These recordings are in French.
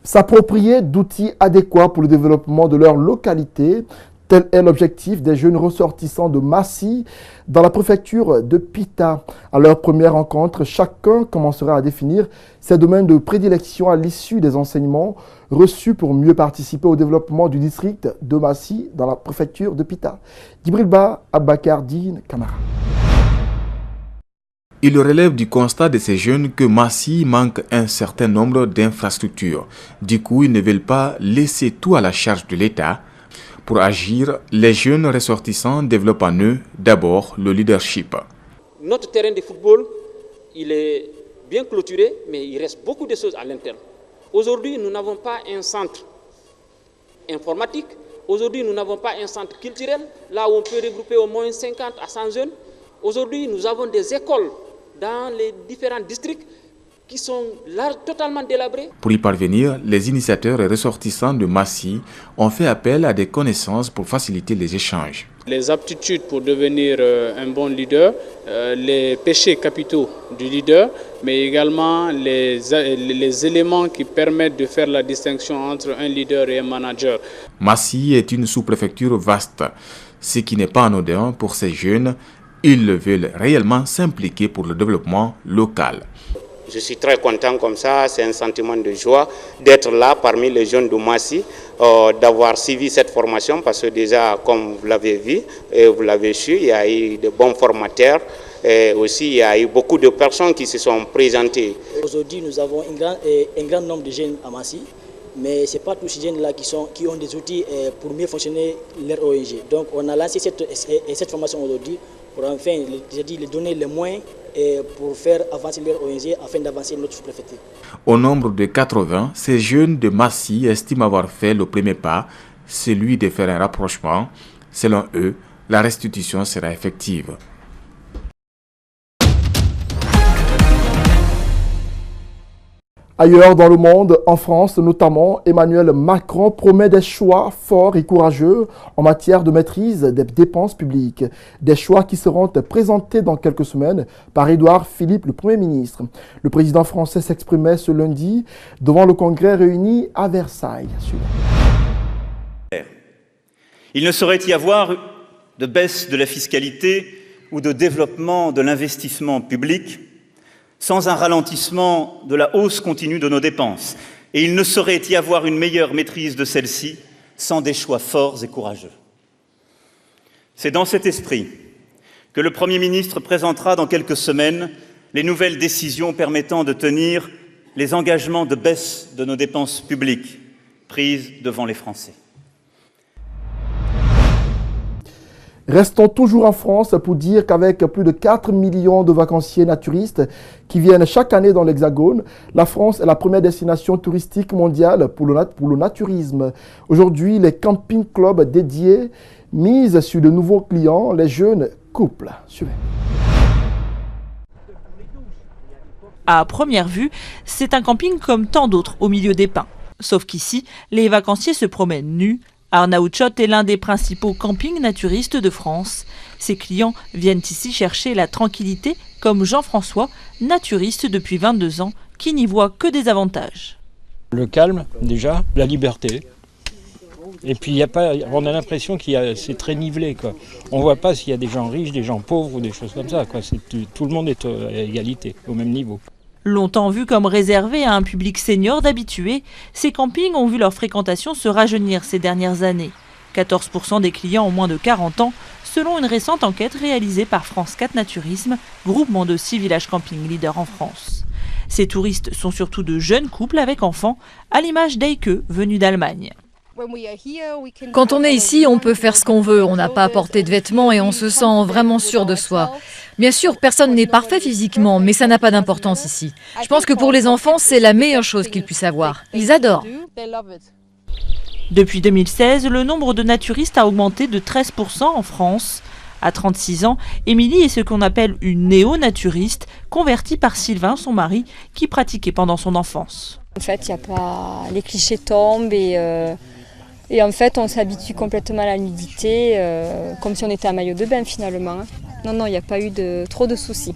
S'approprier d'outils adéquats pour le développement de leur localité, tel est l'objectif des jeunes ressortissants de Massy dans la préfecture de Pita. À leur première rencontre, chacun commencera à définir ses domaines de prédilection à l'issue des enseignements reçus pour mieux participer au développement du district de Massy dans la préfecture de Pita. Dibrilba Abakar Dine Kamara. Il relève du constat de ces jeunes que Massy manque un certain nombre d'infrastructures. Du coup, ils ne veulent pas laisser tout à la charge de l'État. Pour agir, les jeunes ressortissants développent en eux d'abord le leadership. Notre terrain de football, il est bien clôturé, mais il reste beaucoup de choses à l'interne. Aujourd'hui, nous n'avons pas un centre informatique. Aujourd'hui, nous n'avons pas un centre culturel, là où on peut regrouper au moins 50 à 100 jeunes. Aujourd'hui, nous avons des écoles dans les différents districts qui sont là, totalement délabrés. Pour y parvenir, les initiateurs et ressortissants de Massy ont fait appel à des connaissances pour faciliter les échanges. Les aptitudes pour devenir un bon leader, les péchés capitaux du leader, mais également les éléments qui permettent de faire la distinction entre un leader et un manager. Massy est une sous-préfecture vaste, ce qui n'est pas anodin pour ces jeunes. Ils veulent réellement s'impliquer pour le développement local. Je suis très content comme ça, c'est un sentiment de joie d'être là parmi les jeunes de Massy, d'avoir suivi cette formation parce que déjà, comme vous l'avez vu et vous l'avez su, il y a eu de bons formateurs et aussi il y a eu beaucoup de personnes qui se sont présentées. Aujourd'hui, nous avons un grand nombre de jeunes à Massy, mais ce n'est pas tous ces jeunes-là qui ont des outils pour mieux fonctionner leur ONG. Donc on a lancé cette formation aujourd'hui pour enfin, les donner les moyens pour faire avancer leur ONG afin d'avancer notre sous-préfecture. Au nombre de 80, ces jeunes de Massy estiment avoir fait le premier pas, celui de faire un rapprochement. Selon eux, la restitution sera effective. Ailleurs dans le monde, en France notamment, Emmanuel Macron promet des choix forts et courageux en matière de maîtrise des dépenses publiques. Des choix qui seront présentés dans quelques semaines par Édouard Philippe, le Premier ministre. Le président français s'exprimait ce lundi devant le Congrès réuni à Versailles. Il ne saurait y avoir de baisse de la fiscalité ou de développement de l'investissement public sans un ralentissement de la hausse continue de nos dépenses. Et il ne saurait y avoir une meilleure maîtrise de celle-ci sans des choix forts et courageux. C'est dans cet esprit que le Premier ministre présentera dans quelques semaines les nouvelles décisions permettant de tenir les engagements de baisse de nos dépenses publiques prises devant les Français. Restons toujours en France pour dire qu'avec plus de 4 millions de vacanciers naturistes qui viennent chaque année dans l'Hexagone, la France est la première destination touristique mondiale pour le naturisme. Aujourd'hui, les camping-clubs dédiés misent sur de nouveaux clients, les jeunes couples. Suivez. À première vue, c'est un camping comme tant d'autres au milieu des pins. Sauf qu'ici, les vacanciers se promènent nus. Arnaoutchot est l'un des principaux campings naturistes de France. Ses clients viennent ici chercher la tranquillité, comme Jean-François, naturiste depuis 22 ans, qui n'y voit que des avantages. Le calme, déjà, la liberté. Et puis, on a l'impression que c'est très nivelé, quoi. On ne voit pas s'il y a des gens riches, des gens pauvres ou des choses comme ça, quoi. Tout le monde est à égalité, au même niveau. Longtemps vus comme réservés à un public senior d'habitués, ces campings ont vu leur fréquentation se rajeunir ces dernières années. 14% des clients ont moins de 40 ans, selon une récente enquête réalisée par France 4 Naturisme, groupement de 6 villages camping leaders en France. Ces touristes sont surtout de jeunes couples avec enfants, à l'image d'Eike, venu d'Allemagne. Quand on est ici, on peut faire ce qu'on veut, on n'a pas à porter de vêtements et on se sent vraiment sûr de soi. Bien sûr, personne n'est parfait physiquement, mais ça n'a pas d'importance ici. Je pense que pour les enfants, c'est la meilleure chose qu'ils puissent avoir. Ils adorent. Depuis 2016, le nombre de naturistes a augmenté de 13% en France. À 36 ans, Émilie est ce qu'on appelle une néo-naturiste, convertie par Sylvain, son mari, qui pratiquait pendant son enfance. En fait, les clichés tombent et en fait, on s'habitue complètement à la nudité, comme si on était un maillot de bain finalement. Non, il n'y a pas eu trop de soucis.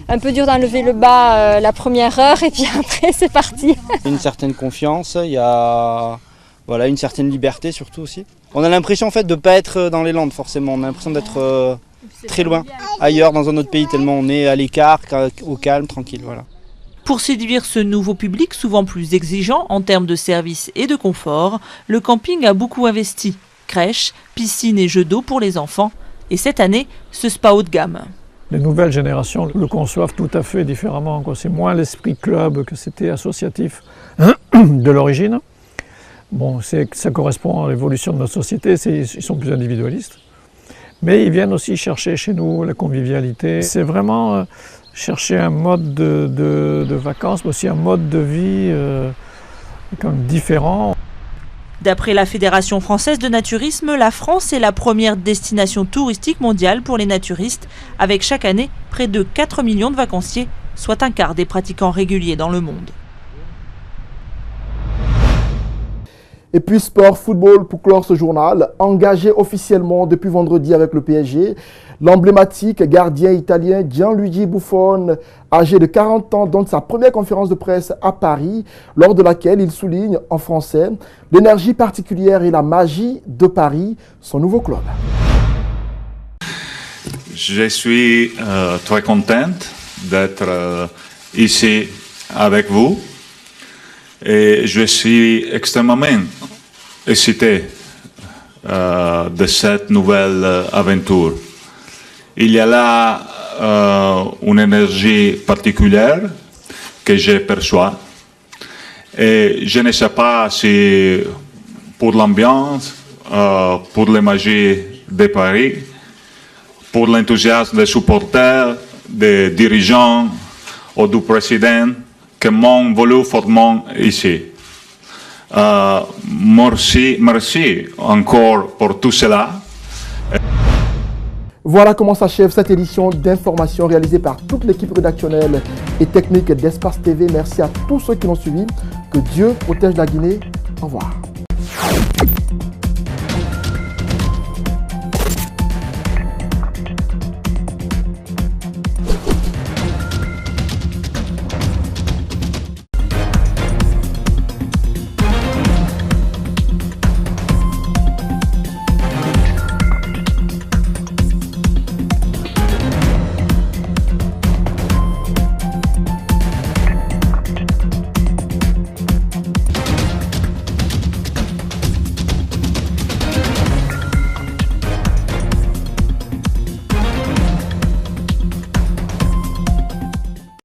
Un peu dur d'enlever le bas la première heure et puis après c'est parti. Une certaine confiance, il y a une certaine liberté surtout aussi. On a l'impression en fait de ne pas être dans les Landes forcément, on a l'impression d'être très loin, ailleurs dans un autre pays, tellement on est à l'écart, au calme, tranquille. Voilà. Pour séduire ce nouveau public, souvent plus exigeant en termes de services et de confort, le camping a beaucoup investi. Crèche, piscine et jeux d'eau pour les enfants. Et cette année, ce spa haut de gamme. Les nouvelles générations le conçoivent tout à fait différemment. C'est moins l'esprit club que c'était associatif de l'origine. Bon, ça correspond à l'évolution de notre société, ils sont plus individualistes. Mais ils viennent aussi chercher chez nous la convivialité. C'est vraiment chercher un mode de vacances, mais aussi un mode de vie quand même différent. D'après la Fédération française de naturisme, la France est la première destination touristique mondiale pour les naturistes, avec chaque année près de 4 millions de vacanciers, soit un quart des pratiquants réguliers dans le monde. Et puis sport, football pour clore ce journal, engagé officiellement depuis vendredi avec le PSG, l'emblématique gardien italien Gianluigi Buffon, âgé de 40 ans, donne sa première conférence de presse à Paris, lors de laquelle il souligne en français l'énergie particulière et la magie de Paris, son nouveau club. Je suis très contente d'être ici avec vous. Et je suis extrêmement excité de cette nouvelle aventure. Il y a là une énergie particulière que je perçois. Et je ne sais pas si pour l'ambiance, pour la magie de Paris, pour l'enthousiasme des supporters, des dirigeants ou du président, que m'ont voulu fortement ici. Merci encore pour tout cela. Voilà comment s'achève cette édition d'information réalisée par toute l'équipe rédactionnelle et technique d'Espace TV. Merci à tous ceux qui l'ont suivi. Que Dieu protège la Guinée. Au revoir.